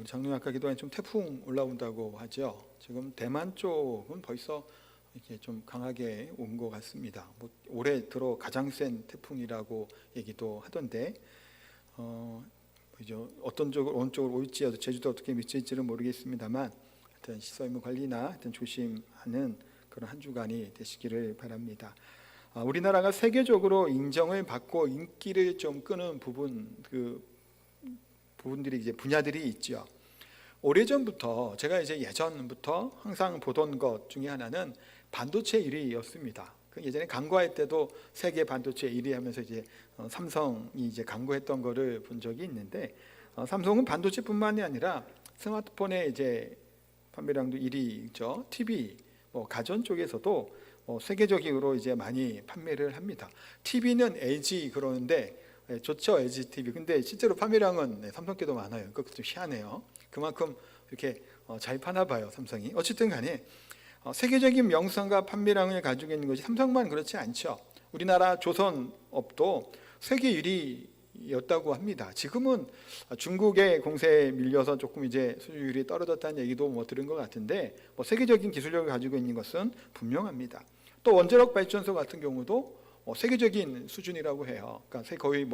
우리 장로님 아까 기도에 좀 태풍 올라온다고 하죠. 지금 대만 쪽은 벌써 이렇게 좀 강하게 온 것 같습니다. 뭐 올해 들어 가장 센 태풍이라고 얘기도 하던데, 그죠? 어떤 쪽으로 어느 쪽으로 올지 제주도 어떻게 미칠지는 모르겠습니다만, 하여튼 시설물 관리나 하여튼 조심하는 그런 한 주간이 되시기를 바랍니다. 우리나라가 세계적으로 인정을 받고 인기를 좀 끄는 부분들이 이제 분야들이 있죠. 오래전부터 제가 이제 예전부터 항상 보던 것 중에 하나는 반도체 1위였습니다. 예전에 광고할 때도 세계 반도체 1위 하면서 이제 삼성이 이제 광고했던 거를 본 적이 있는데, 삼성은 반도체뿐만이 아니라 스마트폰의 이제 판매량도 1위죠. TV, 가전 쪽에서도 세계적으로 이제 많이 판매를 합니다. TV는 LG 그러는데 좋죠, LG TV. 근데 실제로 판매량은 삼성께도 많아요. 그것도 좀 희한해요. 그만큼 이렇게 잘 파나 봐요, 삼성이. 어쨌든 간에 세계적인 명성과 판매량을 가지고 있는 것이 삼성만 그렇지 않죠. 우리나라 조선업도 세계 1위였다고 합니다. 지금은 중국의 공세에 밀려서 조금 이제 수주율이 떨어졌다는 얘기도 들은 것 같은데, 세계적인 기술력을 가지고 있는 것은 분명합니다. 또 원자력 발전소 같은 경우도 세계적인 수준이라고 해요. 그러니까 거의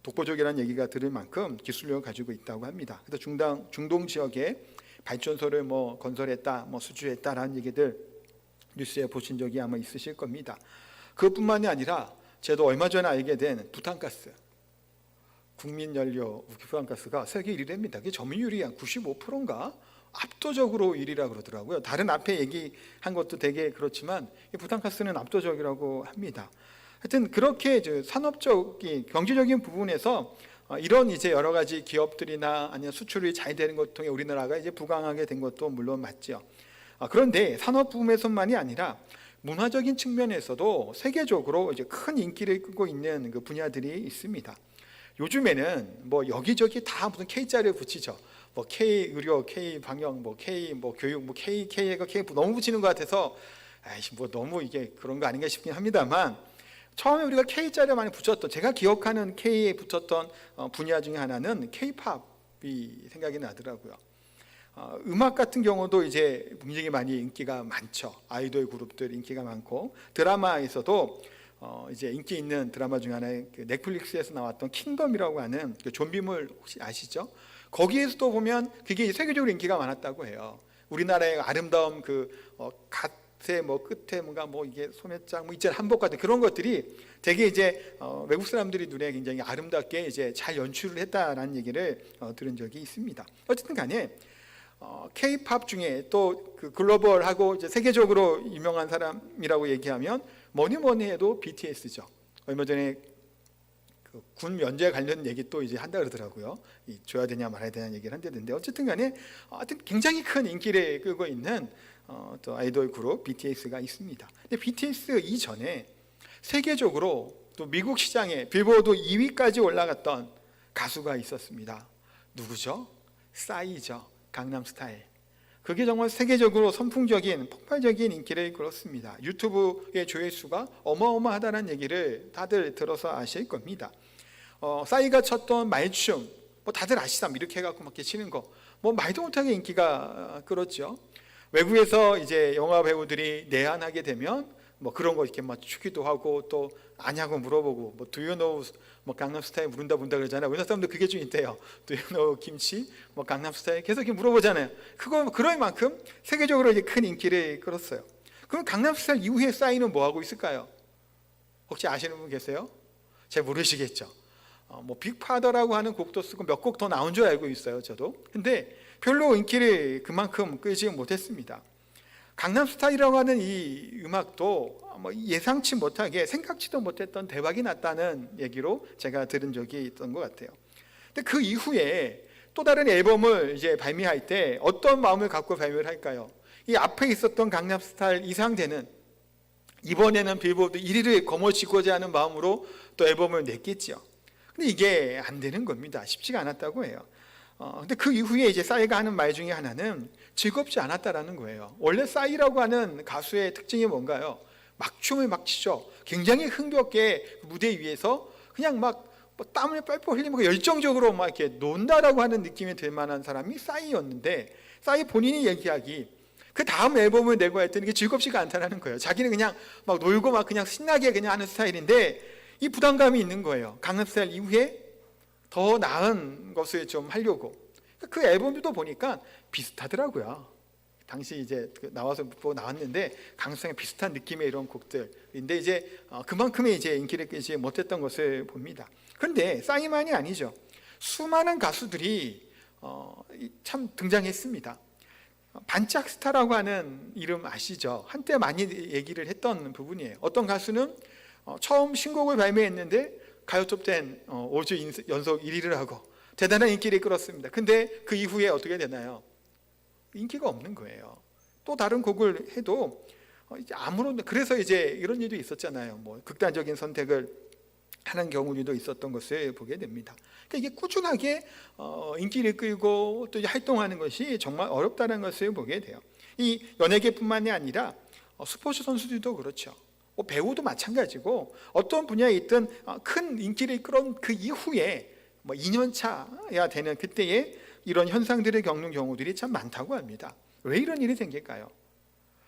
독보적이라는 얘기가 들을 만큼 기술력을 가지고 있다고 합니다. 그래서 중동 지역에 발전소를 건설했다, 수주했다라는 얘기들 뉴스에 보신 적이 아마 있으실 겁니다. 그것뿐만이 아니라 저도 얼마 전에 알게 된 부탄가스, 국민연료 부탄가스가 세계 1위랍니다. 그게 점유율이 한 95%인가? 압도적으로 1위라 그러더라고요. 다른 앞에 얘기한 것도 되게 그렇지만 부탄가스는 압도적이라고 합니다. 하여튼 그렇게 산업적인 경제적인 부분에서 이런 이제 여러 가지 기업들이나 아니면 수출이 잘 되는 것 통해 우리나라가 이제 부강하게 된 것도 물론 맞죠. 그런데 산업 부분에서만이 아니라 문화적인 측면에서도 세계적으로 이제 큰 인기를 끌고 있는 그 분야들이 있습니다. 요즘에는 여기저기 다 무슨 K자를 붙이죠. K 의료, K 방역, K 교육, K가 K 너무 붙이는 것 같아서 너무 이게 그런 거 아닌가 싶긴 합니다만, 처음에 우리가 K자를 많이 붙였던, 제가 기억하는 K에 붙였던 분야 중에 하나는 K-팝이 생각이 나더라고요. 음악 같은 경우도 이제 굉장히 많이 인기가 많죠. 아이돌 그룹들 인기가 많고, 드라마에서도 이제 인기 있는 드라마 중에 하나의 넷플릭스에서 나왔던 킹덤이라고 하는 좀비물 혹시 아시죠? 거기에서도 보면 그게 세계적으로 인기가 많았다고 해요. 우리나라의 아름다운 갓의 끝에 뭔가 이게 소매장 있잖아요, 한복 같은 그런 것들이 되게 이제 외국 사람들이 눈에 굉장히 아름답게 이제 잘 연출을 했다라는 얘기를 들은 적이 있습니다. 어쨌든 간에 K-팝 중에 또 글로벌하고 이제 세계적으로 유명한 사람이라고 얘기하면 뭐니 해도 BTS죠. 얼마 전에 군 면제 관련 얘기 또 이제 한다 그러더라고요. 줘야 되냐 말아야 되냐 얘기를 한다던데, 어쨌든 간에 굉장히 큰 인기를 끌고 있는 또 아이돌 그룹 BTS가 있습니다. 근데 BTS 이전에 세계적으로 또 미국 시장에 빌보드 2위까지 올라갔던 가수가 있었습니다. 누구죠? 싸이죠. 강남스타일. 그게 정말 세계적으로 선풍적인 폭발적인 인기를 끌었습니다. 유튜브의 조회수가 어마어마하다는 얘기를 다들 들어서 아실 겁니다. 싸이가 쳤던 말춤 다들 아시다 이렇게 해갖고 막 치는 거 말도 못하게 인기가 끌었죠. 외국에서 이제 영화 배우들이 내한하게 되면 그런 거 이렇게 추기도 하고, 또 아냐고 물어보고 Do you know 강남스타일 물은다 그러잖아요. 우리나라 사람들 그게 좀 있대요. Do you know 김치 강남스타일 계속 이렇게 물어보잖아요. 그럴 만큼 세계적으로 이제 큰 인기를 끌었어요. 그럼 강남스타일 이후에 싸이는 뭐 하고 있을까요? 혹시 아시는 분 계세요? 잘 모르시겠죠. 빅파더라고 하는 곡도 쓰고 몇 곡 더 나온 줄 알고 있어요, 저도. 근데 별로 인기를 그만큼 끌지 못했습니다. 강남스타일이라고 하는 이 음악도 예상치 못하게 생각지도 못했던 대박이 났다는 얘기로 제가 들은 적이 있던 것 같아요. 근데 그 이후에 또 다른 앨범을 이제 발매할 때 어떤 마음을 갖고 발매를 할까요? 이 앞에 있었던 강남스타일 이상 되는, 이번에는 빌보드 1위를 거머쥐고자 하는 마음으로 또 앨범을 냈겠죠. 근데 이게 안 되는 겁니다. 쉽지가 않았다고 해요. 근데 그 이후에 이제 싸이가 하는 말 중에 하나는 즐겁지 않았다라는 거예요. 원래 싸이라고 하는 가수의 특징이 뭔가요? 막 춤을 막 치죠. 굉장히 흥겹게 무대 위에서 그냥 막 뭐 땀을 뻘뻘 흘리면서 열정적으로 막 이렇게 논다라고 하는 느낌이 들 만한 사람이 싸이였는데, 싸이 본인이 얘기하기 그 다음 앨범을 내고 했더니 이게 즐겁지가 않다는 거예요. 자기는 그냥 막 놀고 막 그냥 신나게 그냥 하는 스타일인데 이 부담감이 있는 거예요. 강남스타일 이후에 더 나은 것을 좀 하려고. 그 앨범도 보니까 비슷하더라고요. 당시 이제 나와서 나왔는데 강남스타일 비슷한 느낌의 이런 곡들인데 이제 그만큼의 이제 인기를 끌지 못했던 것을 봅니다. 그런데 싸이만이 아니죠. 수많은 가수들이 참 등장했습니다. 반짝 스타라고 하는 이름 아시죠? 한때 많이 얘기를 했던 부분이에요. 어떤 가수는 처음 신곡을 발매했는데 가요톱 10 5주 연속 1위를 하고 대단한 인기를 끌었습니다. 근데 그 이후에 어떻게 되나요? 인기가 없는 거예요. 또 다른 곡을 해도 아무런, 그래서 이제 이런 일도 있었잖아요. 뭐 극단적인 선택을 하는 경우도 있었던 것을 보게 됩니다. 그러니까 이게 꾸준하게 인기를 끌고 또 활동하는 것이 정말 어렵다는 것을 보게 돼요. 이 연예계뿐만이 아니라 스포츠 선수들도 그렇죠. 배우도 마찬가지고 어떤 분야에 있든 큰 인기를 끌은 그 이후에 2년 차야 되는 그때에 이런 현상들을 겪는 경우들이 참 많다고 합니다. 왜 이런 일이 생길까요?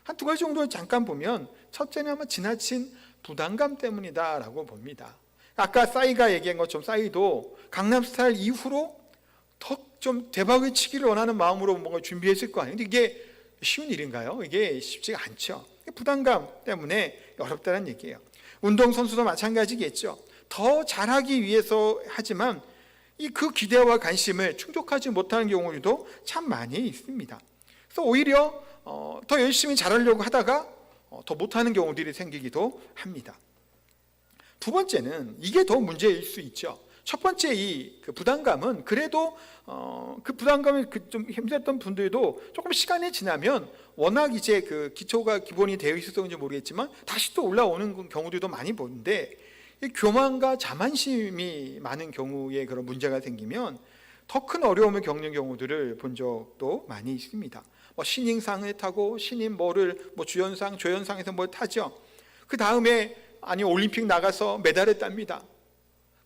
한 두 가지 정도 잠깐 보면, 첫째는 아마 지나친 부담감 때문이다라고 봅니다. 아까 싸이가 얘기한 것처럼 싸이도 강남스타일 이후로 더 좀 대박을 치기를 원하는 마음으로 뭔가 준비했을 거 아니에요. 근데 이게 쉬운 일인가요? 이게 쉽지가 않죠. 부담감 때문에 어렵다는 얘기예요. 운동선수도 마찬가지겠죠. 더 잘하기 위해서 하지만 그 기대와 관심을 충족하지 못하는 경우도 참 많이 있습니다. 그래서 오히려 더 열심히 잘하려고 하다가 더 못하는 경우들이 생기기도 합니다. 두 번째는 이게 더 문제일 수 있죠. 첫 번째 그 부담감은 그래도 그 부담감이 좀 힘들었던 분들도 조금 시간이 지나면 워낙 이제 그 기초가 기본이 되어 있었는지 모르겠지만 다시 또 올라오는 경우들도 많이 보는데, 이 교만과 자만심이 많은 경우에 그런 문제가 생기면 더 큰 어려움을 겪는 경우들을 본 적도 많이 있습니다. 신인상을 타고 신인 주연상, 조연상에서 타죠. 그 다음에 올림픽 나가서 메달을 땁니다.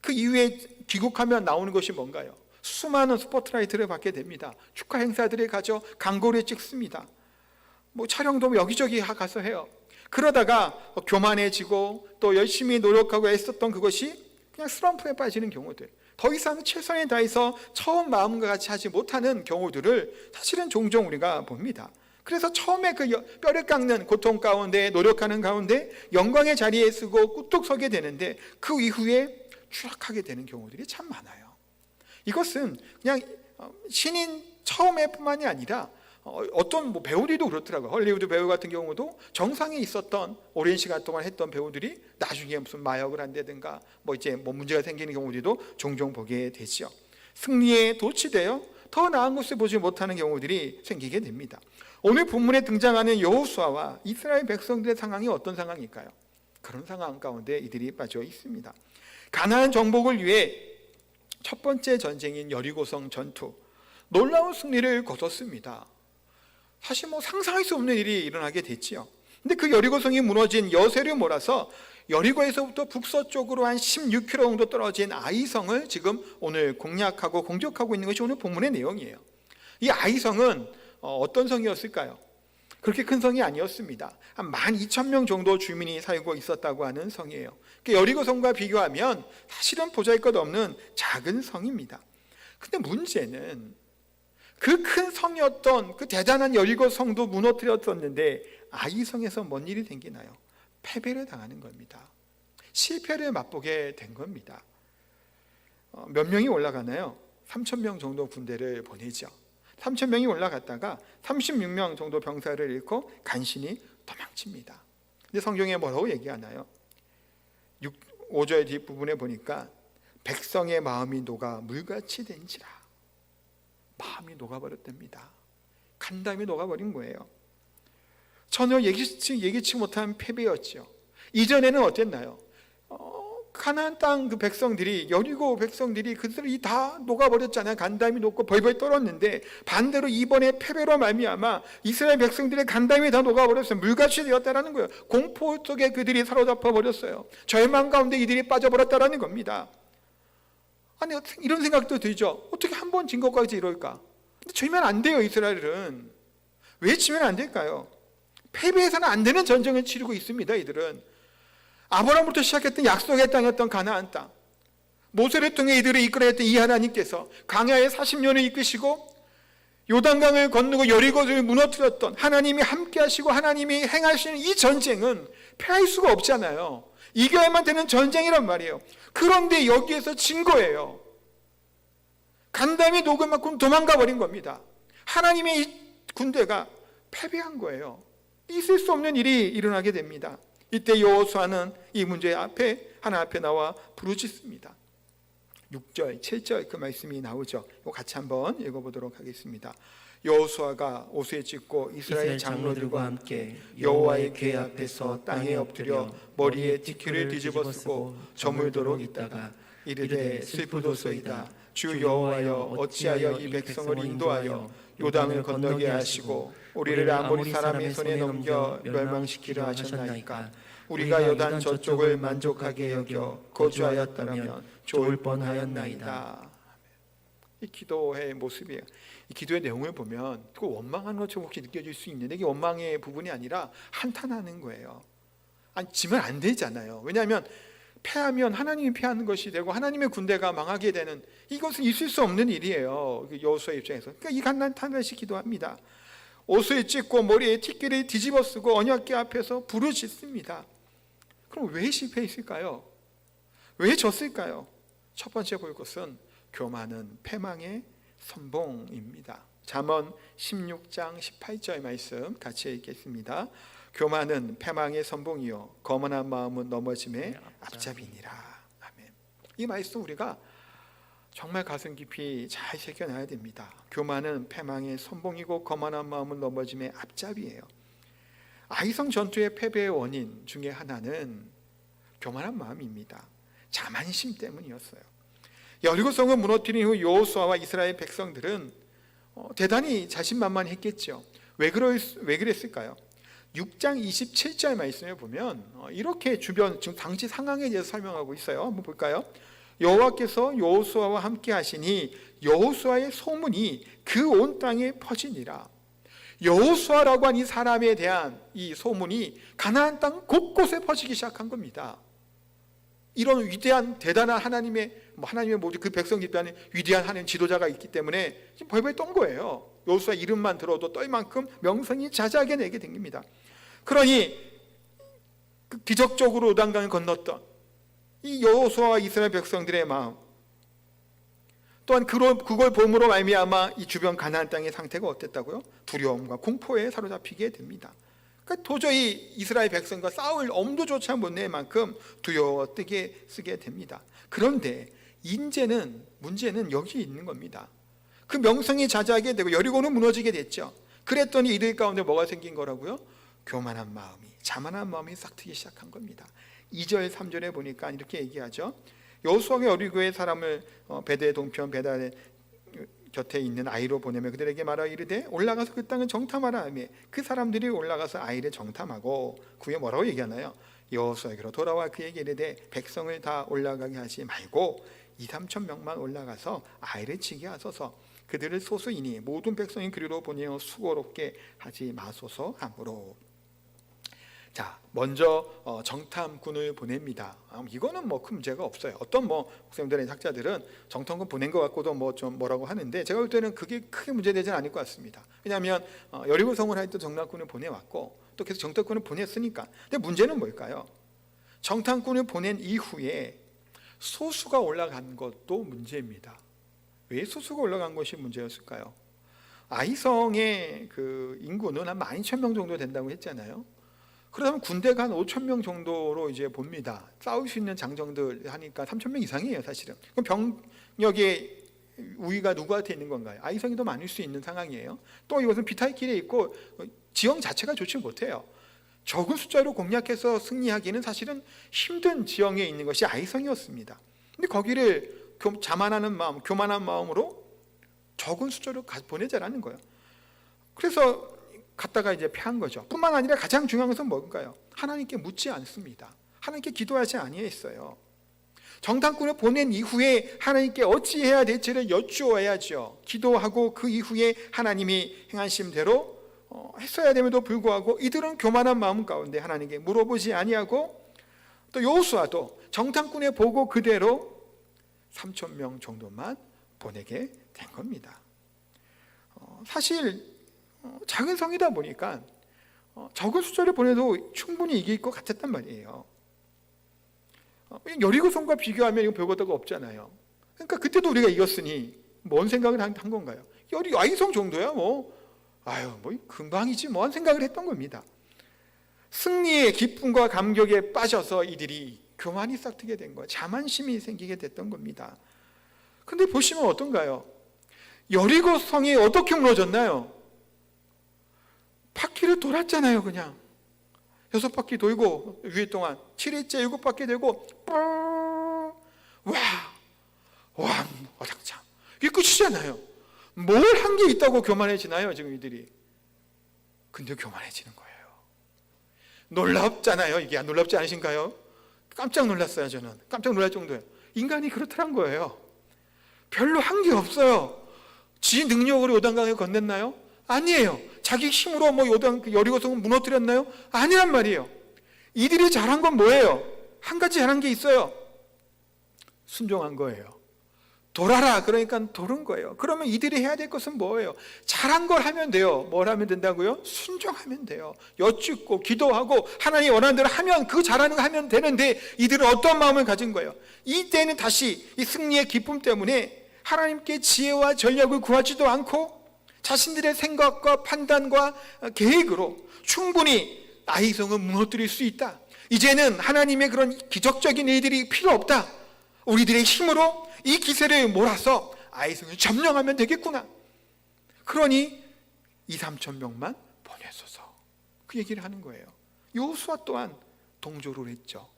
그 이후에 귀국하면 나오는 것이 뭔가요? 수많은 스포트라이트를 받게 됩니다. 축하 행사들에 가죠. 광고를 찍습니다. 촬영도 여기저기 가서 해요. 그러다가 교만해지고 또 열심히 노력하고 애썼던 그것이 그냥 슬럼프에 빠지는 경우들, 더 이상 최선을 다해서 처음 마음과 같이 하지 못하는 경우들을 사실은 종종 우리가 봅니다. 그래서 처음에 그 뼈를 깎는 고통 가운데 노력하는 가운데 영광의 자리에 서고 꿀뚝 서게 되는데 그 이후에 추락하게 되는 경우들이 참 많아요. 이것은 그냥 신인 처음에 뿐만이 아니라 어떤 배우들도 그렇더라고요. 헐리우드 배우 같은 경우도 정상에 있었던 오랜 시간 동안 했던 배우들이 나중에 무슨 마약을 한다든가 문제가 생기는 경우들도 종종 보게 되죠. 승리에 도취되어 더 나은 것을 보지 못하는 경우들이 생기게 됩니다. 오늘 본문에 등장하는 여호수아와 이스라엘 백성들의 상황이 어떤 상황일까요? 그런 상황 가운데 이들이 빠져 있습니다. 가나안 정복을 위해 첫 번째 전쟁인 여리고성 전투, 놀라운 승리를 거뒀습니다. 사실 상상할 수 없는 일이 일어나게 됐지요. 근데 그 여리고성이 무너진 여세를 몰아서 여리고에서부터 북서쪽으로 한 16km 정도 떨어진 아이성을 지금 오늘 공략하고 공격하고 있는 것이 오늘 본문의 내용이에요. 이 아이성은 어떤 성이었을까요? 그렇게 큰 성이 아니었습니다. 한 12,000명 정도 주민이 살고 있었다고 하는 성이에요. 여리고성과 비교하면 사실은 보잘것없는 작은 성입니다. 근데 문제는 그 큰 성이었던 그 대단한 여리고 성도 무너뜨렸었는데 아이성에서 뭔 일이 생기나요? 패배를 당하는 겁니다. 실패를 맛보게 된 겁니다. 몇 명이 올라가나요? 3,000명 정도 군대를 보내죠. 3,000명이 올라갔다가 36명 정도 병사를 잃고 간신히 도망칩니다. 근데 성경에 뭐라고 얘기하나요? 5절 뒷부분에 보니까 백성의 마음이 녹아 물같이 된지라. 마음이 녹아버렸답니다. 간담이 녹아버린 거예요. 전혀 예기치 못한 패배였죠. 이전에는 어땠나요? 가나안 땅 그 백성들이, 여리고 백성들이 그들이 다 녹아버렸잖아요. 간담이 녹고 벌벌 떨었는데 반대로 이번에 패배로 말미암아 이스라엘 백성들의 간담이 다 녹아버렸어요. 물같이 되었다라는 거예요. 공포 속에 그들이 사로잡혀 버렸어요. 절망 가운데 이들이 빠져버렸다라는 겁니다. 아니 이런 생각도 들죠. 어떻게 한 번 진 것까지 이럴까? 근데 지면 안 돼요. 이스라엘은 왜 지면 안 될까요? 패배해서는 안 되는 전쟁을 치르고 있습니다. 이들은 아브라함부터 시작했던 약속의 땅이었던 가나안 땅, 모세를 통해 이들을 이끌어냈던 이 하나님께서 광야에 40년을 이끄시고 요단강을 건너고 여리고를 무너뜨렸던 하나님이 함께 하시고 하나님이 행하시는 이 전쟁은 패할 수가 없잖아요. 이겨야만 되는 전쟁이란 말이에요. 그런데 여기에서 진 거예요. 간담이 녹을 만큼 도망가 버린 겁니다. 하나님의 이 군대가 패배한 거예요. 있을 수 없는 일이 일어나게 됩니다. 이때 여호수아는 이 문제 앞에 하나님 앞에 나와 부르짖습니다. 6절, 7절 그 말씀이 나오죠. 이거 같이 한번 읽어보도록 하겠습니다. 여호수아가 옷을 찢고 이스라엘 장로들과 함께 여호와의 궤 앞에서 땅에 엎드려 머리에 티끌을 뒤집어 쓰고 저물도록 있다가 이르되 슬프도소이다. 주 여호와여 어찌하여 이 백성을 인도하여 요단을 건너게 하시고 우리를 아모리 사람의 손에 넘겨 멸망시키려 하셨나이까. 우리가 요단 저쪽을 만족하게 여겨 거주하였다면 좋을 뻔하였나이다. 이 기도의 모습이에요. 이 기도의 내용을 보면 그 원망하는 것처럼 혹시 느껴질 수 있는데 이게 원망의 부분이 아니라 한탄하는 거예요. 아니 지면 안 되잖아요. 왜냐하면 패하면 하나님이 패하는 것이 되고 하나님의 군대가 망하게 되는, 이것은 있을 수 없는 일이에요. 여호수아의 입장에서. 그러니까 이 간단한시 기도합니다. 옷을 찢고 머리에 티끌을 뒤집어 쓰고 언약궤 앞에서 부르짖습니다. 그럼 왜 실패했을까요? 왜 졌을까요? 첫 번째 볼 것은 교만은 패망의 선봉입니다. 잠언 16장 18절 말씀 같이 읽겠습니다. 교만은 패망의 선봉이요 거만한 마음은 넘어짐의 앞잡이니라. 아멘. 이 말씀 우리가 정말 가슴 깊이 잘 새겨놔야 됩니다. 교만은 패망의 선봉이고 거만한 마음은 넘어짐의 앞잡이에요. 아이성 전투의 패배의 원인 중에 하나는 교만한 마음입니다. 자만심 때문이었어요. 여리고성을 무너뜨린 후 여호수아와 이스라엘 백성들은 대단히 자신만만했겠죠. 왜 그랬을까요? 6장 27절 말씀에 보면 이렇게 주변 지금 당시 상황에 대해서 설명하고 있어요. 한번 볼까요? 여호와께서 여호수아와 함께 하시니 여호수아의 소문이 그 온 땅에 퍼지니라. 여호수아라고 한 이 사람에 대한 이 소문이 가나안 땅 곳곳에 퍼지기 시작한 겁니다. 이런 위대한 대단한 하나님의 모두 그 백성 집단에 위대한 하나님 지도자가 있기 때문에 지금 벌벌 떤 거예요. 여호수아 이름만 들어도 떨 만큼 명성이 자자하게 내게 됩니다. 그러니 그 기적적으로 요단강을 건넜던 이 여호수아와 이스라엘 백성들의 마음, 또한 그걸 봄으로 말미암아 이 주변 가나안 땅의 상태가 어땠다고요? 두려움과 공포에 사로잡히게 됩니다. 그러니까 도저히 이스라엘 백성과 싸울 엄두조차 못 낼 만큼 두려워 뜨게 쓰게 됩니다. 그런데 문제는 여기 있는 겁니다. 그 명성이 자자하게 되고 여리고는 무너지게 됐죠. 그랬더니 이들 가운데 뭐가 생긴 거라고요? 교만한 마음이, 자만한 마음이 싹트기 시작한 겁니다. 2절 3절에 보니까 이렇게 얘기하죠. 여호수아가 여리고의 사람을 베델 동편 베델 곁에 있는 아이로 보내며 그들에게 말하 이르되 올라가서 그 땅을 정탐하라 하며 그 사람들이 올라가서 아이를 정탐하고 그에 뭐라고 얘기하나요? 여호수아에게로 돌아와 그에게 이르되 백성을 다 올라가게 하지 말고 2-3천 명만 올라가서 아이를 치게 하소서. 그들을 소수이니 모든 백성이 그리로 보내어 수고롭게 하지 마소서 하므로. 자, 먼저 정탐꾼을 보냅니다. 이거는 큰 문제가 없어요. 어떤 목사님들의 학자들은 정탐꾼 보낸 것 같고도 좀 뭐라고 하는데 제가 볼 때는 그게 크게 문제되지는 않을 것 같습니다. 왜냐하면 여리고성을 할 때 정탐꾼을 보내왔고 또 계속 정탐꾼을 보냈으니까. 근데 문제는 뭘까요? 정탐꾼을 보낸 이후에 소수가 올라간 것도 문제입니다. 왜 소수가 올라간 것이 문제였을까요? 아이성의 그 인구는 한 12,000명 정도 된다고 했잖아요. 그러면 군대가 한 5,000명 정도로 이제 봅니다. 싸울 수 있는 장정들 하니까 3,000명 이상이에요, 사실은. 그럼 병력의 우위가 누구한테 있는 건가요? 아이성이 더 많을 수 있는 상황이에요. 또 이것은 비탈길에 있고 지형 자체가 좋지 못해요. 적은 숫자로 공략해서 승리하기는 사실은 힘든 지형에 있는 것이 아이성이었습니다. 근데 거기를 자만하는 마음, 교만한 마음으로 적은 숫자로 보내자라는 거예요. 그래서 갔다가 이제 패한 거죠. 뿐만 아니라 가장 중요한 것은 뭘까요? 하나님께 묻지 않습니다. 하나님께 기도하지 아니했어요. 정탐꾼을 보낸 이후에 하나님께 어찌해야 될지를 여쭈어야죠. 기도하고 그 이후에 하나님이 행하신 대로 했어야 됨에도 불구하고 이들은 교만한 마음 가운데 하나님께 물어보지 아니하고, 또 여호수아도 정탐꾼의 보고 그대로 3,000명 정도만 보내게 된 겁니다. 사실 작은 성이다 보니까 적은 숫자를 보내도 충분히 이길 것 같았단 말이에요. 여리고성과 비교하면 이거 별것도 없잖아요. 그러니까 그때도 우리가 이겼으니 뭔 생각을 한 건가요? 여리성 정도야 뭐 금방이지 뭐 한 생각을 했던 겁니다. 승리의 기쁨과 감격에 빠져서 이들이 교만이 싹트게 된 거예요. 자만심이 생기게 됐던 겁니다. 근데 보시면 어떤가요? 여리고성이 어떻게 무너졌나요? 바퀴를 돌았잖아요. 그냥 6바퀴 돌고 6일 동안 7일째 7바퀴 되고 와장창 이게 끝이잖아요. 뭘 한 게 있다고 교만해지나요? 지금 이들이. 근데 교만해지는 거예요. 놀랍잖아요. 이게 놀랍지 않으신가요? 깜짝 놀랐어요. 저는 깜짝 놀랄 정도예요. 인간이 그렇더란 거예요. 별로 한 게 없어요. 지 능력으로 요단강을 건넸나요? 아니에요. 자기 힘으로 여리고성을 무너뜨렸나요? 아니란 말이에요. 이들이 잘한 건 뭐예요? 한 가지 잘한 게 있어요. 순종한 거예요. 돌아라 그러니까 돌은 거예요. 그러면 이들이 해야 될 것은 뭐예요? 잘한 걸 하면 돼요. 뭘 하면 된다고요? 순종하면 돼요. 여쭙고 기도하고 하나님이 원하는 대로 하면, 그 잘하는 거 하면 되는데 이들은 어떤 마음을 가진 거예요? 이때는 다시 이 승리의 기쁨 때문에 하나님께 지혜와 전략을 구하지도 않고 자신들의 생각과 판단과 계획으로 충분히 아이성을 무너뜨릴 수 있다. 이제는 하나님의 그런 기적적인 일들이 필요 없다. 우리들의 힘으로 이 기세를 몰아서 아이성을 점령하면 되겠구나. 그러니 2-3천 명만 보내소서. 그 얘기를 하는 거예요. 여호수아 또한 동조를 했죠.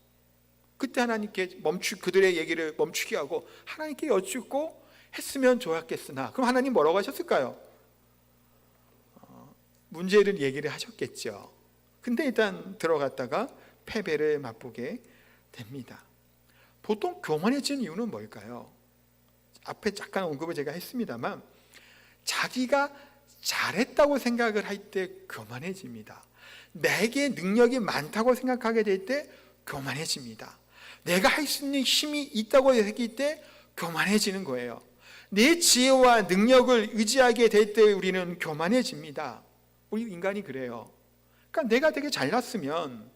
그때 하나님께 그들의 얘기를 멈추게 하고 하나님께 여쭙고 했으면 좋았겠으나, 그럼 하나님 뭐라고 하셨을까요? 문제를 얘기를 하셨겠죠. 근데 일단 들어갔다가 패배를 맛보게 됩니다. 보통 교만해지는 이유는 뭘까요? 앞에 잠깐 언급을 제가 했습니다만, 자기가 잘했다고 생각을 할 때 교만해집니다. 내게 능력이 많다고 생각하게 될 때 교만해집니다. 내가 할 수 있는 힘이 있다고 생각할 때 교만해지는 거예요. 내 지혜와 능력을 의지하게 될 때 우리는 교만해집니다. 우리 인간이 그래요. 그러니까 내가 되게 잘났으면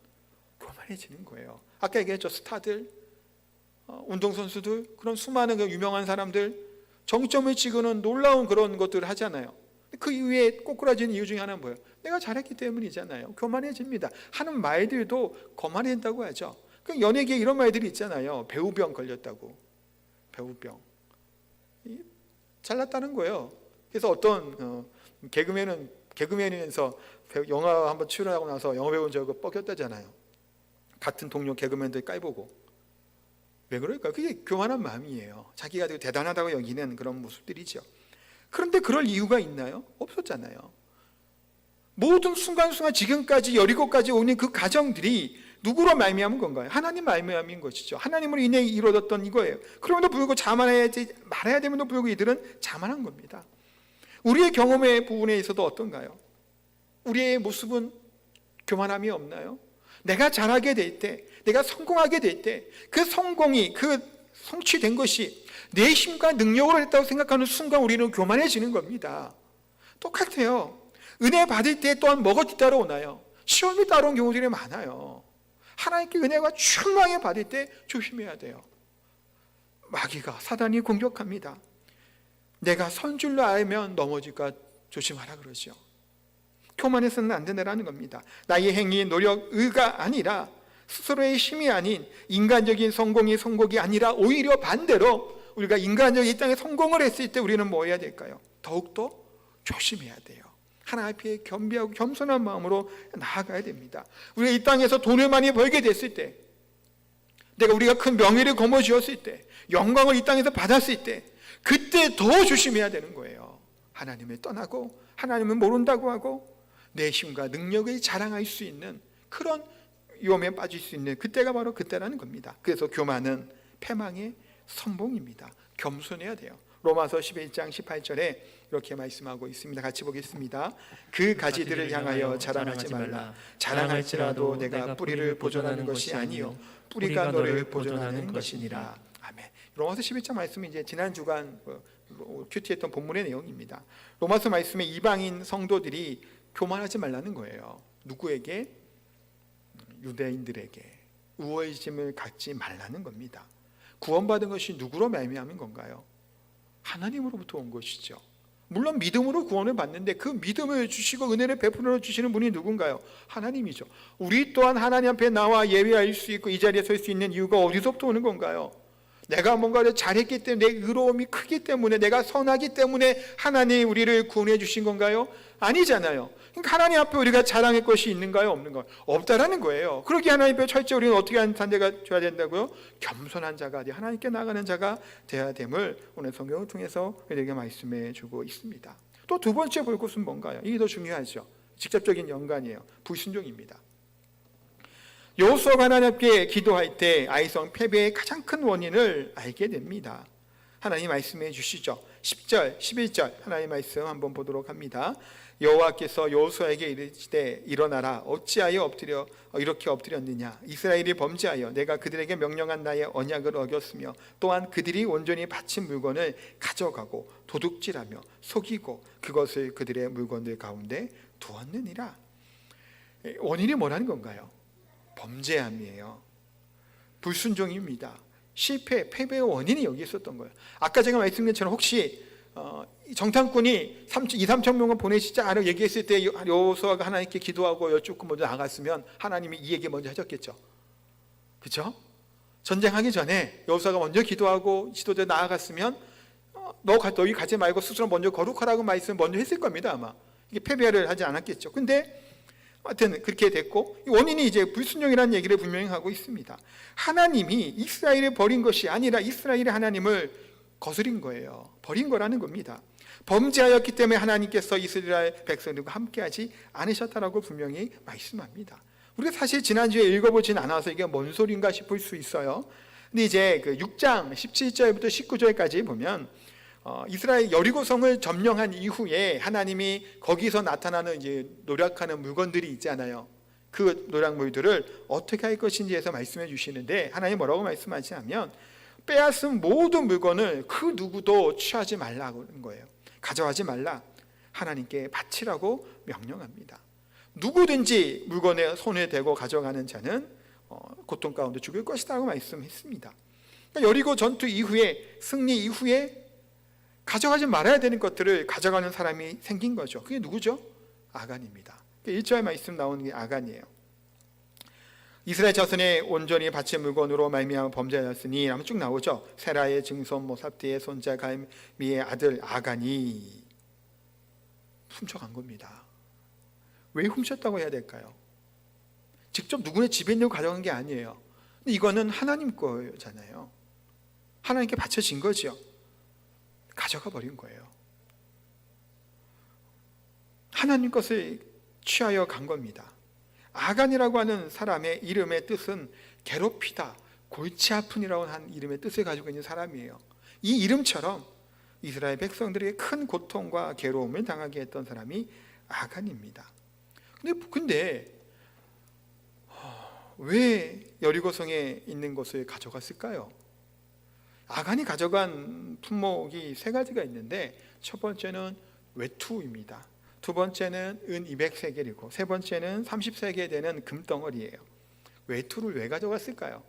교만해지는 거예요. 아까 얘기했죠. 스타들, 운동선수들, 그런 수많은 유명한 사람들, 정점을 찍는 놀라운 그런 것들을 하잖아요. 그 이후에 꼬꾸라지는 이유 중에 하나는 뭐예요? 내가 잘했기 때문이잖아요. 교만해집니다. 하는 말들도 거만해진다고 하죠. 그 연예계에 이런 말들이 있잖아요. 배우병 걸렸다고. 배우병. 잘났다는 거예요. 그래서 어떤 개그맨이면서 영화 한번 출연하고 나서 영화 배운 적을 뻑였다잖아요. 같은 동료 개그맨들 까이보고. 왜 그럴까요? 그게 교만한 마음이에요. 자기가 되게 대단하다고 여기는 그런 모습들이죠. 그런데 그럴 이유가 있나요? 없었잖아요. 모든 순간순간 지금까지 여리고까지 오는 그 과정들이 누구로 말미암은 건가요? 하나님 말미암인 것이죠. 하나님으로 인해 이루어졌던 이거예요. 그럼에도 불구하고 자만해야지 말해야 됨에도 불구하고 이들은 자만한 겁니다. 우리의 경험의 부분에 있어도 어떤가요? 우리의 모습은 교만함이 없나요? 내가 잘하게 될 때, 내가 성공하게 될 때, 그 성공이, 그 성취된 것이 내 힘과 능력으로 했다고 생각하는 순간 우리는 교만해지는 겁니다. 똑같아요. 은혜 받을 때 또한 뭐가 뒤따라오나요? 시험이 따라온 경우들이 많아요. 하나님께 은혜가 충만하게 받을 때 조심해야 돼요. 마귀가, 사단이 공격합니다. 내가 선 줄로 알면 넘어질까 조심하라 그러죠. 교만해서는 안 된다는 겁니다. 나의 행위, 노력, 의가 아니라, 스스로의 힘이 아닌 인간적인 성공이 아니라 오히려 반대로 우리가 인간적인 이 땅에 성공을 했을 때 우리는 뭐 해야 될까요? 더욱더 조심해야 돼요. 하나님 앞에 겸비하고 겸손한 마음으로 나아가야 됩니다. 우리가 이 땅에서 돈을 많이 벌게 됐을 때, 우리가 큰 명예를 거머쥐었을 때, 영광을 이 땅에서 받았을 때, 그때 더 조심해야 되는 거예요. 하나님을 떠나고 하나님을 모른다고 하고 내 힘과 능력을 자랑할 수 있는 그런 위험에 빠질 수 있는 그때가 바로 그때라는 겁니다. 그래서 교만은 패망의 선봉입니다. 겸손해야 돼요. 로마서 11장 18절에 이렇게 말씀하고 있습니다. 같이 보겠습니다. 그 가지들을 향하여 자랑하지 말라. 자랑할지라도 내가 뿌리를 보존하는 것이 아니요 뿌리가 너를 보존하는 것이니라. 아멘. 로마서 11장 말씀이 이제 지난 주간 큐티했던 본문의 내용입니다. 로마서 말씀에 이방인 성도들이 교만하지 말라는 거예요. 누구에게? 유대인들에게 우월심을 갖지 말라는 겁니다. 구원받은 것이 누구로 말미암은 건가요? 하나님으로부터 온 것이죠. 물론 믿음으로 구원을 받는데 그 믿음을 주시고 은혜를 베풀어 주시는 분이 누군가요? 하나님이죠. 우리 또한 하나님 앞에 나와 예배할 수 있고 이 자리에 설 수 있는 이유가 어디서부터 오는 건가요? 내가 뭔가를 잘했기 때문에, 내 의로움이 크기 때문에, 내가 선하기 때문에 하나님이 우리를 구원해 주신 건가요? 아니잖아요. 그러니까 하나님 앞에 우리가 자랑할 것이 있는가요? 없는가요? 없다라는 거예요. 그러기 하나님 앞에 철저히 우리는 어떻게 하는 자가 되어야 된다고요? 겸손한 자가, 하나님께 나가는 자가 되어야 됨을 오늘 성경을 통해서 우리에게 말씀해 주고 있습니다. 또 두 번째 볼 것은 뭔가요? 이게 더 중요하죠. 직접적인 연관이에요. 불순종입니다. 여호수아가 하나님께 기도할 때 아이성 패배의 가장 큰 원인을 알게 됩니다. 하나님 말씀해 주시죠. 10절, 11절 하나님 말씀 한번 보도록 합니다. 여호와께서 여호수아에게 이르시되 일어나라. 어찌하여 이렇게 엎드렸느냐. 이스라엘이 범죄하여 내가 그들에게 명령한 나의 언약을 어겼으며 또한 그들이 온전히 바친 물건을 가져가고 도둑질하며 속이고 그것을 그들의 물건들 가운데 두었느니라. 원인이 뭐라는 건가요? 범죄함이에요. 불순종입니다. 실패, 패배의 원인이 여기 있었던 거예요. 아까 제가 말씀드린 것처럼 혹시 정탐꾼이 2-3천 명을 보내시지 않아 얘기했을 때 여호수아가 하나님께 기도하고 여쭙고 먼저 나갔으면 하나님이 이 얘기 먼저 하셨겠죠. 그렇죠? 전쟁하기 전에 여호수아가 먼저 기도하고 지도자에 나아갔으면 너희 가지 말고 스스로 먼저 거룩하라고 말씀을 먼저 했을 겁니다. 아마 이게 패배를 하지 않았겠죠. 근데 하여튼 그렇게 됐고, 원인이 이제 불순종이라는 얘기를 분명히 하고 있습니다. 하나님이 이스라엘을 버린 것이 아니라 이스라엘이 하나님을 거스린 거예요. 버린 거라는 겁니다. 범죄하였기 때문에 하나님께서 이스라엘 백성들과 함께하지 않으셨다라고 분명히 말씀합니다. 우리가 사실 지난주에 읽어보진 않아서 이게 뭔 소린가 싶을 수 있어요. 근데 이제 그 6장 17절부터 19절까지 보면 이스라엘 여리고성을 점령한 이후에 하나님이 거기서 나타나는 이제 노력하는 물건들이 있잖아요. 그 노략물들을 어떻게 할 것인지에서 말씀해 주시는데 하나님 뭐라고 말씀하시냐면 빼앗은 모든 물건을 그 누구도 취하지 말라고 하는 거예요. 가져가지 말라. 하나님께 바치라고 명령합니다. 누구든지 물건에 손을 대고 가져가는 자는 고통 가운데 죽을 것이라고 말씀했습니다. 그러니까 여리고 전투 이후에, 승리 이후에 가져가지 말아야 되는 것들을 가져가는 사람이 생긴 거죠. 그게 누구죠? 아간입니다. 1절 말씀 나오는 게 아간이에요. 이스라엘 자손의 온전히 바친 물건으로 말미암아 범죄하였으니 라면 쭉 나오죠. 세라의 증손 모삽디의 손자 갈미의 아들 아간이 훔쳐간 겁니다. 왜 훔쳤다고 해야 될까요? 직접 누구의 집에 있는 걸 가져간 게 아니에요. 근데 이거는 하나님 거잖아요. 하나님께 바쳐진 거죠. 가져가 버린 거예요. 하나님 것을 취하여 간 겁니다. 아간이라고 하는 사람의 이름의 뜻은 괴롭히다, 골치 아픈이라고 하는 이름의 뜻을 가지고 있는 사람이에요. 이 이름처럼 이스라엘 백성들에게 큰 고통과 괴로움을 당하게 했던 사람이 아간입니다. 근데 왜 여리고성에 있는 것을 가져갔을까요? 아간이 가져간 품목이 세 가지가 있는데 첫 번째는 외투입니다. 두 번째는 은 200세겔이고 세 번째는 30세겔 되는 금덩어리예요. 외투를 왜 가져갔을까요?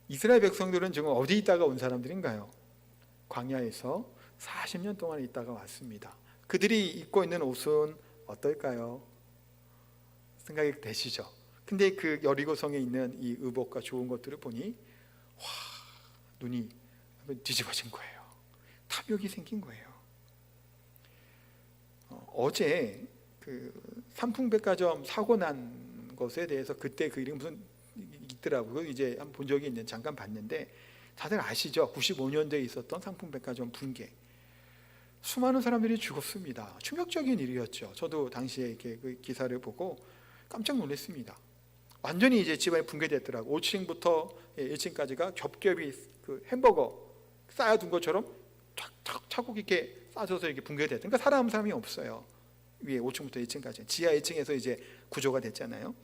이스라엘 백성들은 지금 어디 있다가 온 사람들인가요? 광야에서 40년 동안 있다가 왔습니다. 그들이 입고 있는 옷은 어떨까요? 생각이 되시죠? 근데 그 여리고성에 있는 이 의복과 좋은 것들을 보니 눈이 뒤집어진 거예요. 탐욕이 생긴 거예요. 어제 그 삼풍백화점 사고 난 것에 대해서 그때 그 이름 무슨 있더라고요. 이제 한번 본 적이 있는 잠깐 봤는데 다들 아시죠? 95년도에 있었던 삼풍백화점 붕괴. 수많은 사람들이 죽었습니다. 충격적인 일이었죠. 저도 당시에 이렇게 그 기사를 보고 깜짝 놀랐습니다. 완전히 이제 집안이 붕괴됐더라고. 5층부터 1층까지가 겹겹이 그 햄버거 쌓아둔 것처럼 탁탁 차곡 이렇게 쌓아져서 이렇게 붕괴됐던. 그러니까 사람이 없어요. 위에 5층부터 1층까지. 지하 1층에서 이제 구조가 됐잖아요.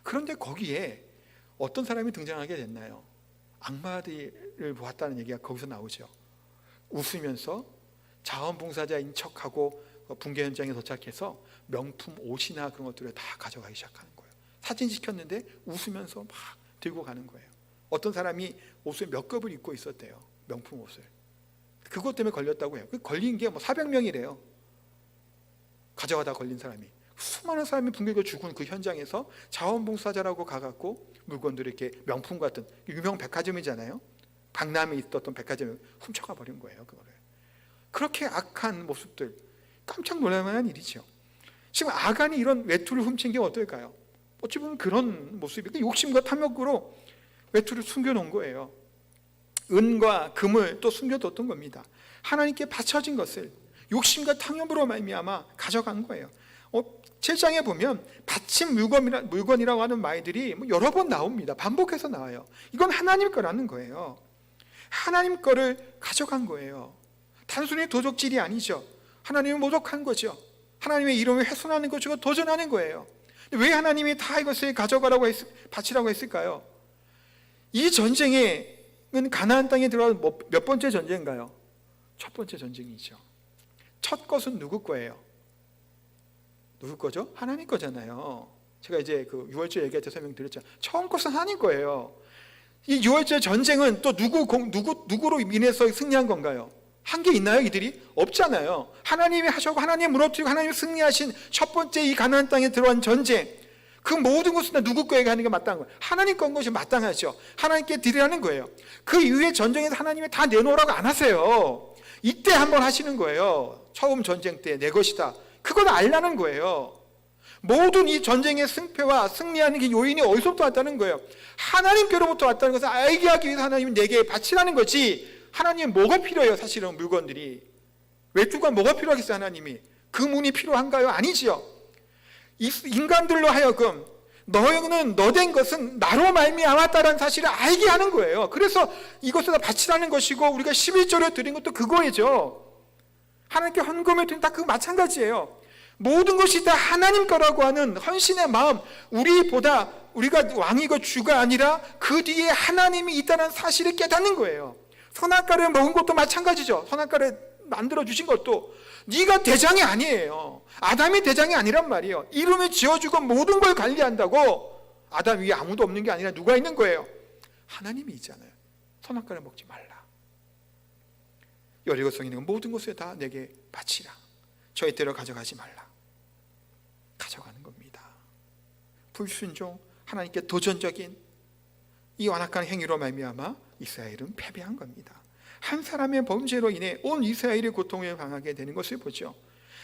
그런데 거기에 어떤 사람이 등장하게 됐나요? 악마들을 보았다는 얘기가 거기서 나오죠. 웃으면서 자원봉사자인 척하고 붕괴 현장에 도착해서 명품 옷이나 그런 것들을 다 가져가기 시작하는 거예요. 사진 찍혔는데 웃으면서 막 들고 가는 거예요. 어떤 사람이 옷을 몇 겹을 입고 있었대요. 명품 옷을. 그것 때문에 걸렸다고 해요. 걸린 게 뭐 400명이래요. 가져가다 걸린 사람이. 수많은 사람이 붕괴가 죽은 그 현장에서 자원봉사자라고 가갖고 물건들을 이렇게 명품 같은 유명 백화점이잖아요. 강남에 있었던 백화점을 훔쳐가 버린 거예요. 그거를. 그렇게 악한 모습들, 깜짝 놀랄 만한 일이죠. 지금 아간이 이런 외투를 훔친 게 어떨까요? 어찌 보면 그런 모습이 욕심과 탐욕으로 외투를 숨겨놓은 거예요. 은과 금을 또 숨겨뒀던 겁니다. 하나님께 바쳐진 것을 욕심과 탐욕으로 말미암아 가져간 거예요. 7장에 보면 바친 물건이라고 하는 말들이 여러 번 나옵니다. 반복해서 나와요. 이건 하나님 거라는 거예요. 하나님 거를 가져간 거예요. 단순히 도적질이 아니죠. 하나님은 모독한 거죠. 하나님의 이름을 훼손하는 것이고 도전하는 거예요. 왜 하나님이 다 이것을 가져가라고 바치라고 했을까요? 이 전쟁은 가나안 땅에 들어간 몇 번째 전쟁인가요? 첫 번째 전쟁이죠. 첫 것은 누구 거예요? 누구 거죠? 하나님 거잖아요. 제가 이제 그 6월절 얘기할 때 설명드렸죠. 처음 것은 하나님 거예요. 이 6월절 전쟁은 또 누구로 인해서 승리한 건가요? 한 게 있나요? 이들이? 없잖아요. 하나님이 하셨고 하나님이 무너뜨리고 하나님이 승리하신 첫 번째 이 가나안 땅에 들어간 전쟁, 그 모든 것은 다 누구 거에게 하는 게 마땅한 거예요. 하나님 건 것이 마땅하죠. 하나님께 드리라는 거예요. 그 이후에 전쟁에서 하나님이 다 내놓으라고 안 하세요. 이때 한번 하시는 거예요. 처음 전쟁 때 내 것이다. 그걸 알라는 거예요. 모든 이 전쟁의 승패와 승리하는 게 요인이 어디서부터 왔다는 거예요? 하나님께로부터 왔다는 것을 알게 하기 위해서 하나님이 내게 바치라는 거지. 하나님은 뭐가 필요해요? 사실은 물건들이. 외투가 뭐가 필요하겠어요? 하나님이. 그 문이 필요한가요? 아니지요. 인간들로 하여금 너희는 너된 것은 나로 말미암았다라는 사실을 알게 하는 거예요. 그래서 이것을 다 바치라는 것이고 우리가 11조를 드린 것도 그거이죠. 하나님께 헌금을 드린 다 그거 마찬가지예요. 모든 것이 다 하나님 거라고 하는 헌신의 마음, 우리가 왕이고 주가 아니라 그 뒤에 하나님이 있다는 사실을 깨닫는 거예요. 선악과를 먹은 것도 마찬가지죠. 선악과를 만들어 주신 것도 네가 대장이 아니에요. 아담이 대장이 아니란 말이에요. 이름을 지어주고 모든 걸 관리한다고. 아담 위에 아무도 없는 게 아니라 누가 있는 거예요? 하나님이 있잖아요. 선악과를 먹지 말라. 여리고 성인은 모든 것을 다 내게 바치라. 저희 때로 가져가지 말라. 가져가는 겁니다. 불순종, 하나님께 도전적인 이 완악한 행위로 말미암아 이스라엘은 패배한 겁니다. 한 사람의 범죄로 인해 온 이스라엘이 고통을 당하게 되는 것을 보죠.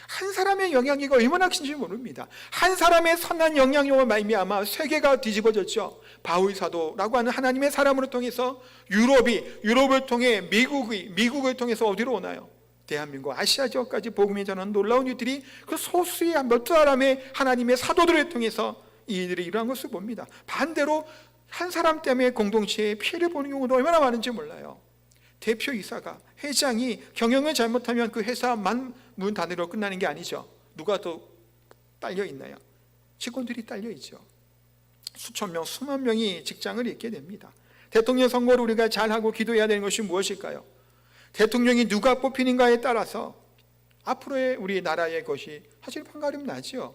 한 사람의 영향력이 얼마나 큰지 모릅니다. 한 사람의 선한 영향력을 말미암아 세계가 뒤집어졌죠. 바울 사도라고 하는 하나님의 사람으로 통해서 유럽을 통해 미국을 통해서 어디로 오나요? 대한민국 아시아 지역까지 복음이 전하는 놀라운 일들이 그 소수의 몇 사람의 하나님의 사도들을 통해서 이 일들이 일어난 것을 봅니다. 반대로 한 사람 때문에 공동체에 피해를 보는 경우도 얼마나 많은지 몰라요. 대표이사가, 회장이 경영을 잘못하면 그 회사만 문 닫으러 끝나는 게 아니죠. 누가 더 딸려 있나요? 직원들이 딸려 있죠. 수천 명, 수만 명이 직장을 잃게 됩니다. 대통령 선거를 우리가 잘하고 기도해야 되는 것이 무엇일까요? 대통령이 누가 뽑히는가에 따라서 앞으로의 우리 나라의 것이 사실 판가름 나죠.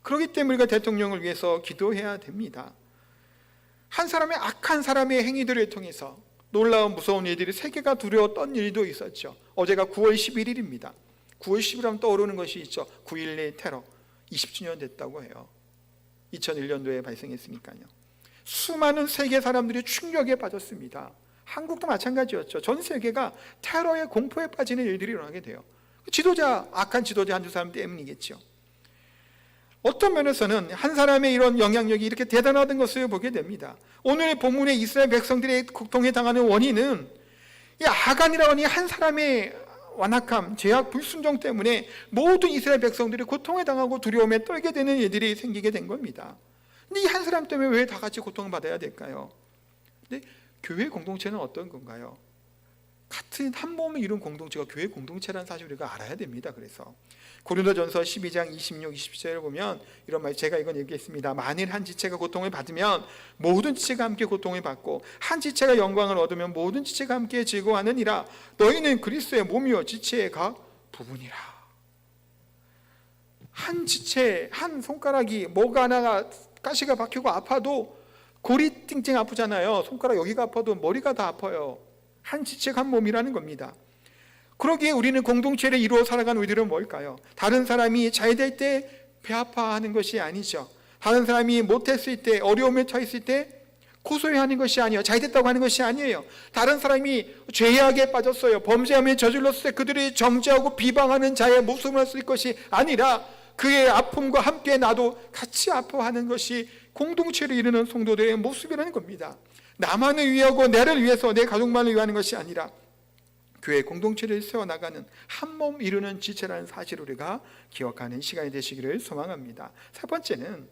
그렇기 때문에 우리가 대통령을 위해서 기도해야 됩니다. 한 사람의 악한 사람의 행위들을 통해서 놀라운 무서운 일들이 세계가 두려웠던 일도 있었죠. 어제가 9월 11일입니다. 9월 10일 하면 떠오르는 것이 있죠. 9.11 테러 20주년 됐다고 해요. 2001년도에 발생했으니까요. 수많은 세계 사람들이 충격에 빠졌습니다. 한국도 마찬가지였죠. 전 세계가 테러의 공포에 빠지는 일들이 일어나게 돼요. 악한 지도자 한두 사람 때문이겠죠. 어떤 면에서는 한 사람의 이런 영향력이 이렇게 대단하던 것을 보게 됩니다. 오늘 본문의 이스라엘 백성들의 고통에 당하는 원인은 이 아간이라는 이 한 사람의 완악함, 죄악, 불순종 때문에 모든 이스라엘 백성들이 고통에 당하고 두려움에 떨게 되는 일들이 생기게 된 겁니다. 근데 이 한 사람 때문에 왜 다 같이 고통받아야 될까요? 근데 교회 공동체는 어떤 건가요? 같은 한 몸을 이룬 공동체가 교회 공동체라는 사실을 우리가 알아야 됩니다. 그래서 고린도전서 12장 26, 27절을 보면 이런 말, 제가 이건 얘기했습니다. 만일 한 지체가 고통을 받으면 모든 지체가 함께 고통을 받고, 한 지체가 영광을 얻으면 모든 지체가 함께 즐거워하느니라. 너희는 그리스도의 몸이요 지체의 각 부분이라. 한 지체, 한 손가락이 뭐가 하나가 가시가 박히고 아파도 골이 찡찡 아프잖아요. 손가락 여기가 아파도 머리가 다 아파요. 한 지체가 한 몸이라는 겁니다. 그러기에 우리는 공동체를 이루어 살아가는 우리들은 뭘까요? 다른 사람이 잘 될 때 배 아파하는 것이 아니죠. 다른 사람이 못했을 때, 어려움에 처했을 때 고소해하는 것이 아니에요. 잘 됐다고 하는 것이 아니에요. 다른 사람이 죄악에 빠졌어요, 범죄함에 저질렀을 때 그들이 정죄하고 비방하는 자의 모습을 쓸 것이 아니라 그의 아픔과 함께 나도 같이 아파하는 것이 공동체를 이루는 성도들의 모습이라는 겁니다. 나만을 위하고 나를 위해서, 내 가족만을 위하는 것이 아니라 교회 공동체를 세워나가는 한 몸 이루는 지체라는 사실을 우리가 기억하는 시간이 되시기를 소망합니다. 세 번째는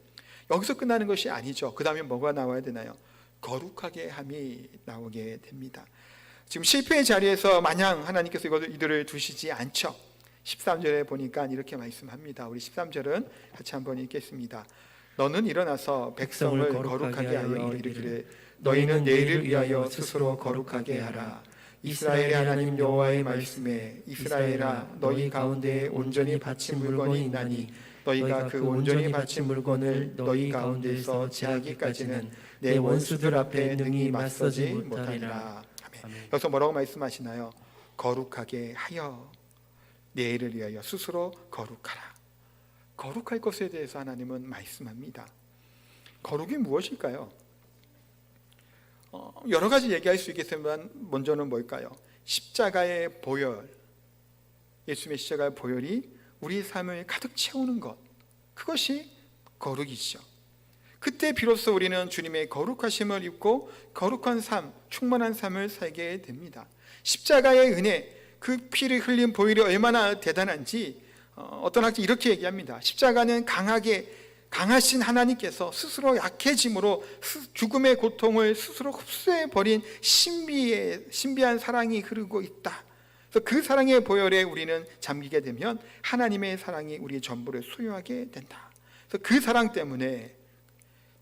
여기서 끝나는 것이 아니죠. 그 다음에 뭐가 나와야 되나요? 거룩하게 함이 나오게 됩니다. 지금 실패의 자리에서 마냥 하나님께서 이들을 두시지 않죠. 13절에 보니까 이렇게 말씀합니다. 우리 13절은 같이 한번 읽겠습니다. 너는 일어나서 백성을 거룩하게 하여 이르기를 너희는 내일을 위하여 스스로 거룩하게 하라. 이스라엘의 하나님 여호와의 말씀에 이스라엘아 너희 가운데에 온전히 바친 물건이 있나니 너희가 그 온전히 바친 물건을 너희 가운데에서 제하기까지는 내 원수들 앞에 능히 맞서지 못하리라. 아멘. 여기서 뭐라고 말씀하시나요? 거룩하게 하여, 내일을 위하여 스스로 거룩하라. 거룩할 것에 대해서 하나님은 말씀합니다. 거룩이 무엇일까요? 여러 가지 얘기할 수 있겠지만 먼저는 뭘까요? 십자가의 보혈, 예수님의 십자가의 보혈이 우리 삶을 가득 채우는 것, 그것이 거룩이죠. 그때 비로소 우리는 주님의 거룩하심을 입고 거룩한 삶, 충만한 삶을 살게 됩니다. 십자가의 은혜, 그 피를 흘린 보혈이 얼마나 대단한지 어떤 학자 이렇게 얘기합니다. 십자가는 강하신 하나님께서 스스로 약해짐으로 죽음의 고통을 스스로 흡수해버린 신비한 사랑이 흐르고 있다. 그래서 그 사랑의 보혈에 우리는 잠기게 되면 하나님의 사랑이 우리의 전부를 소유하게 된다. 그래서 그 사랑 때문에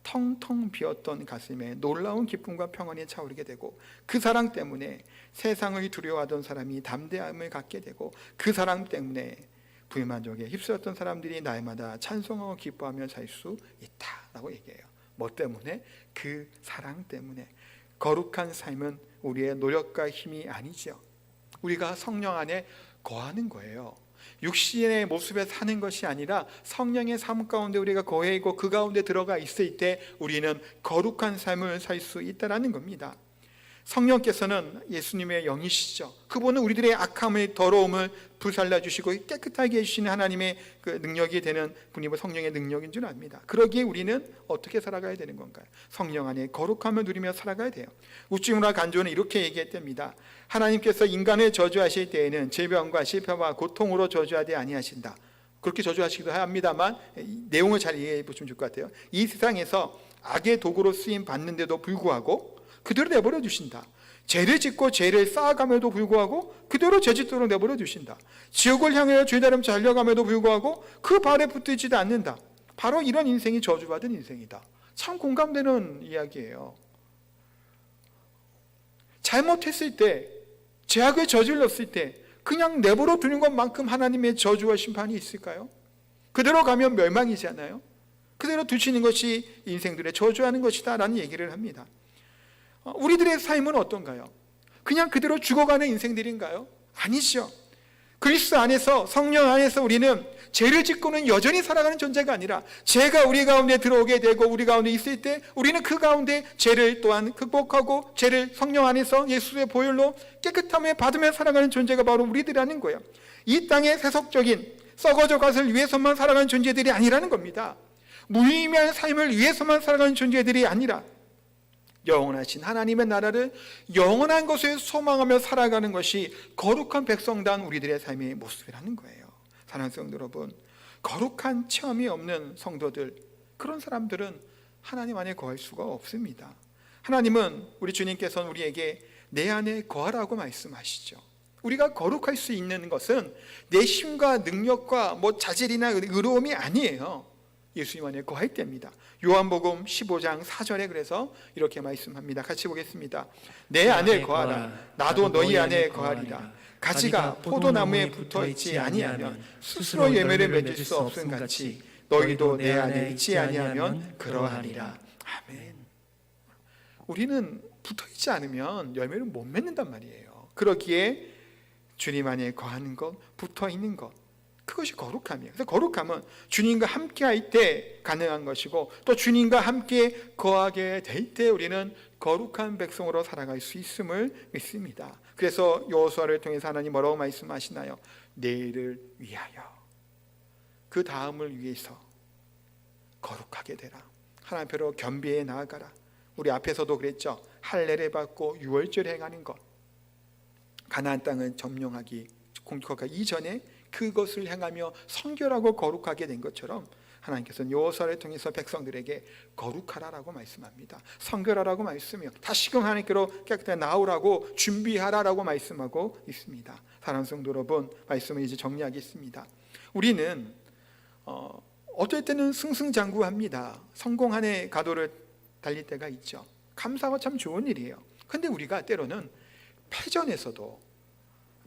텅텅 비었던 가슴에 놀라운 기쁨과 평안이 차오르게 되고, 그 사랑 때문에 세상을 두려워하던 사람이 담대함을 갖게 되고, 그 사랑 때문에 불만족에 휩쓸렸던 사람들이 날마다 찬송하고 기뻐하며 살 수 있다라고 얘기해요. 뭐 때문에? 그 사랑 때문에. 거룩한 삶은 우리의 노력과 힘이 아니죠. 우리가 성령 안에 거하는 거예요. 육신의 모습에 사는 것이 아니라 성령의 삶 가운데 우리가 거해 있고 그 가운데 들어가 있을 때 우리는 거룩한 삶을 살 수 있다는 겁니다. 성령께서는 예수님의 영이시죠. 그분은 우리들의 악함을, 더러움을 불살라 주시고 깨끗하게 해주시는 하나님의 그 능력이 되는 분이 성령의 능력인 줄 압니다. 그러기에 우리는 어떻게 살아가야 되는 건가요? 성령 안에 거룩함을 누리며 살아가야 돼요. 우찌문화 간조는 이렇게 얘기했답니다. 하나님께서 인간을 저주하실 때에는 질병과 실패와 고통으로 저주하지 아니하신다. 그렇게 저주하시기도 합니다만 내용을 잘 이해해 보시면 좋을 것 같아요. 이 세상에서 악의 도구로 쓰임 받는데도 불구하고 그대로 내버려 두신다. 죄를 짓고 죄를 쌓아감에도 불구하고 그대로 죄짓도록 내버려 두신다. 지옥을 향하여 죄다름 달려감에도 불구하고 그 발에 붙들지도 않는다. 바로 이런 인생이 저주받은 인생이다. 참 공감되는 이야기예요. 잘못했을 때, 죄악을 저질렀을 때 그냥 내버려 두는 것만큼 하나님의 저주와 심판이 있을까요? 그대로 가면 멸망이잖아요. 그대로 두시는 것이 인생들의 저주하는 것이다 라는 얘기를 합니다. 우리들의 삶은 어떤가요? 그냥 그대로 죽어가는 인생들인가요? 아니죠. 그리스도 안에서, 성령 안에서 우리는 죄를 짓고는 여전히 살아가는 존재가 아니라 죄가 우리 가운데 들어오게 되고 우리 가운데 있을 때 우리는 그 가운데 죄를 또한 극복하고 죄를 성령 안에서 예수의 보혈로 깨끗함을 받으며 살아가는 존재가 바로 우리들이라는 거예요. 이 땅의 세속적인 썩어져 것을 위해서만 살아가는 존재들이 아니라는 겁니다. 무의미한 삶을 위해서만 살아가는 존재들이 아니라 영원하신 하나님의 나라를 영원한 것을 소망하며 살아가는 것이 거룩한 백성단 우리들의 삶의 모습이라는 거예요. 사랑하는 성도 여러분, 거룩한 체험이 없는 성도들, 그런 사람들은 하나님 안에 거할 수가 없습니다. 하나님은 우리 주님께서는 우리에게 내 안에 거하라고 말씀하시죠. 우리가 거룩할 수 있는 것은 내 힘과 능력과 자질이나 의로움이 아니에요. 예수님 안에 거할 때입니다. 요한복음 15장 4절에 그래서 이렇게 말씀합니다. 같이 보겠습니다. 내 안에 거하라. 나도 너희 안에 거하리라. 가지가 포도나무에 붙어있지 아니하면 스스로 열매를 맺을 수 없음 같이 너희도 내 안에 있지 아니하면 그러하리라. 아멘. 우리는 붙어있지 않으면 열매를 못 맺는단 말이에요. 그러기에 주님 안에 거하는 것, 붙어있는 것, 그것이 거룩함이에요. 그래서 거룩함은 주님과 함께 할 때 가능한 것이고, 또 주님과 함께 거하게 될 때 우리는 거룩한 백성으로 살아갈 수 있음을 믿습니다. 그래서 여호수아를 통해서 하나님 뭐라고 말씀하시나요? 내일을 위하여, 그 다음을 위해서 거룩하게 되라. 하나님 앞으로 겸비해 나아가라. 우리 앞에서도 그랬죠. 할례를 받고 유월절 행하는 것, 가나안 땅을 점령하기 공격하기 이전에 그것을 행하며 성결하고 거룩하게 된 것처럼 하나님께서는 여호수아를 통해서 백성들에게 거룩하라라고 말씀합니다. 성결하라고 말씀해요. 다시금 하나님께로 깨끗하게 나오라고 준비하라라고 말씀하고 있습니다. 사랑하는 성도 여러분, 말씀을 이제 정리하겠습니다. 우리는 어떨 때는 승승장구합니다. 성공한의 가도를 달릴 때가 있죠. 감사하고 참 좋은 일이에요. 그런데 우리가 때로는 패전에서도,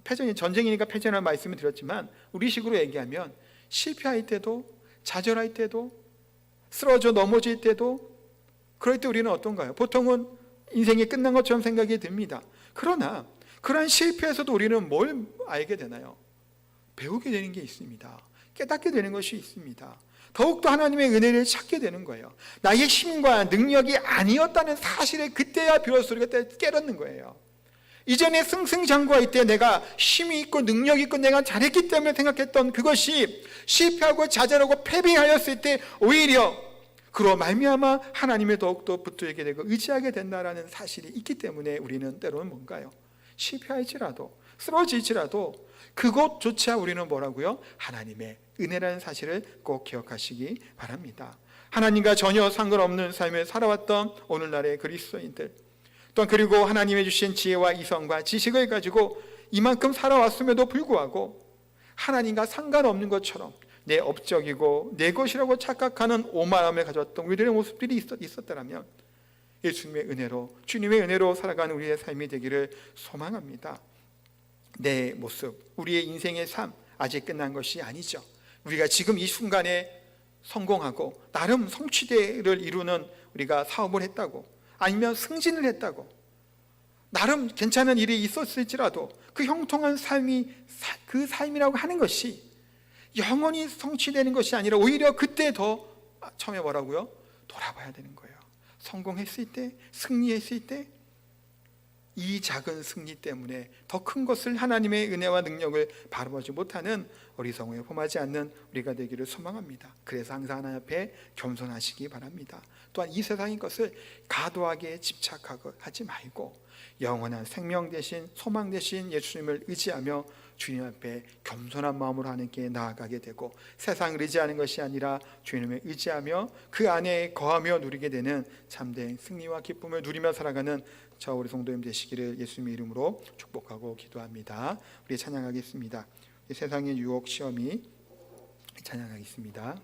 패전이 전쟁이니까 패전이라는 말씀을 드렸지만 우리식으로 얘기하면 실패할 때도, 좌절할 때도, 쓰러져 넘어질 때도, 그럴 때 우리는 어떤가요? 보통은 인생이 끝난 것처럼 생각이 듭니다. 그러나 그러한 실패에서도 우리는 뭘 알게 되나요? 배우게 되는 게 있습니다. 깨닫게 되는 것이 있습니다. 더욱더 하나님의 은혜를 찾게 되는 거예요. 나의 힘과 능력이 아니었다는 사실을 그때야 비로소 우리가 깨닫는 거예요. 이전에 승승장구할 때 내가 힘이 있고 능력이 있고 내가 잘했기 때문에 생각했던 그것이 실패하고 좌절하고 패배하였을 때 오히려 그로 말미암아 하나님의 더욱더 붙들게 되고 의지하게 된다는 사실이 있기 때문에 우리는 때로는 뭔가요? 실패할지라도, 쓰러질지라도 그것조차 우리는 뭐라고요? 하나님의 은혜라는 사실을 꼭 기억하시기 바랍니다. 하나님과 전혀 상관없는 삶을 살아왔던 오늘날의 그리스도인들, 또한 그리고 하나님의 주신 지혜와 이성과 지식을 가지고 이만큼 살아왔음에도 불구하고 하나님과 상관없는 것처럼 내 업적이고 내 것이라고 착각하는 오만함을 가졌던 우리들의 모습들이 있었다면 예수님의 은혜로, 주님의 은혜로 살아가는 우리의 삶이 되기를 소망합니다. 내 모습, 우리의 인생의 삶 아직 끝난 것이 아니죠. 우리가 지금 이 순간에 성공하고 나름 성취대를 이루는 우리가 사업을 했다고, 아니면 승진을 했다고, 나름 괜찮은 일이 있었을지라도 그 형통한 삶이 그 삶이라고 하는 것이 영원히 성취되는 것이 아니라 오히려 그때 더 처음에 뭐라고요? 돌아봐야 되는 거예요. 성공했을 때, 승리했을 때 이 작은 승리 때문에 더 큰 것을 하나님의 은혜와 능력을 바라보지 못하는 어리석음에 범하지 않는 우리가 되기를 소망합니다. 그래서 항상 하나님 앞에 겸손하시기 바랍니다. 또한 이 세상의 것을 과도하게 집착하고 하지 말고 영원한 생명 대신, 소망 대신 예수님을 의지하며 주님 앞에 겸손한 마음으로 하나님께 나아가게 되고 세상을 의지하는 것이 아니라 주님을 의지하며 그 안에 거하며 누리게 되는 참된 승리와 기쁨을 누리며 살아가는 저 우리 성도님 되시기를 예수님의 이름으로 축복하고 기도합니다. 우리 찬양하겠습니다. 세상의 유혹 시험이 찬양하겠습니다.